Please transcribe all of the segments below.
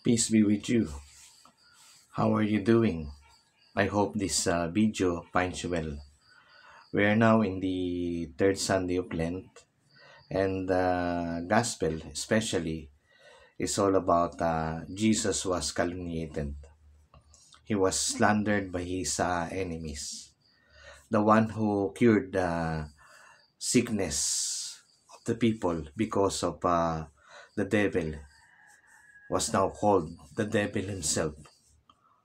Peace be with you. How are you doing? I hope this video finds you well. We are now in the third Sunday of Lent, and the Gospel, especially, is all about Jesus was calumniated. He was slandered by his enemies. The one who cured the sickness of the people because of the devil was now called the devil himself,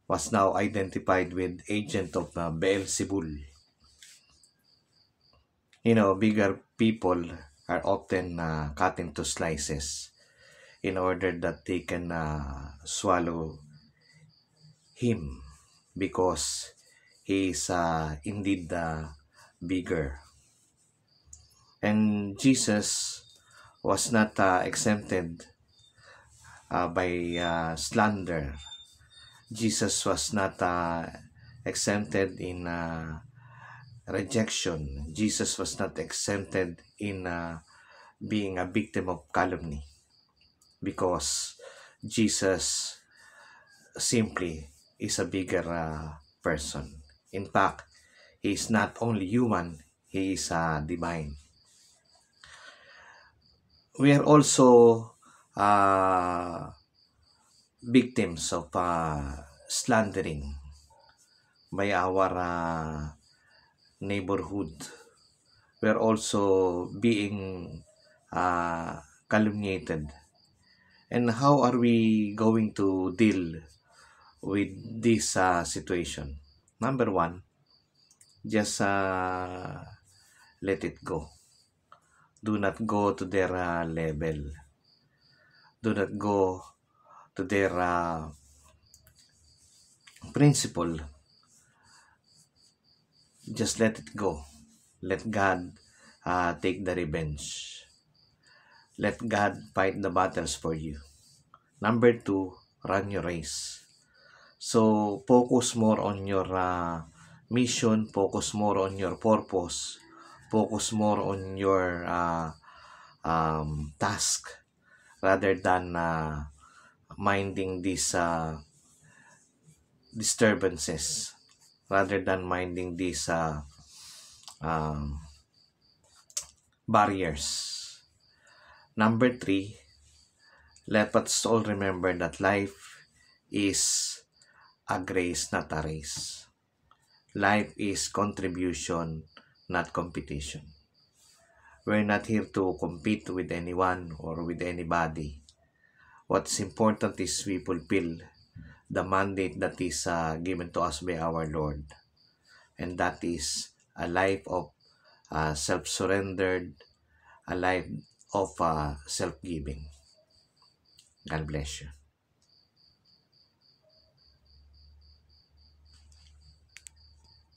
was now identified with agent of Beelzebul. Bigger people are often cut into slices in order that they can swallow him because he is indeed bigger. And Jesus was not exempted by slander. Jesus was not exempted in rejection. Jesus was not exempted in being a victim of calumny because Jesus simply is a bigger person. In fact, he is not only human, he is divine. We are also victims of slandering by our neighborhood. We are also being calumniated. And how are we going to deal with this situation? Number one, just let it go. Do not go to their level. Do not go to their principle. Just let it go. Let God take the revenge. Let God fight the battles for you. Number two, run your race. So focus more on your mission, focus more on your purpose, focus more on your task rather than minding these disturbances, rather than minding these um, barriers. Number three, let us all remember that life is a grace, not a race. Life is contribution, not competition. We're not here to compete with anyone or with anybody. What's important is we fulfill the mandate that is given to us by our Lord. And that is a life of self-surrendered, a life of self-giving. God bless you.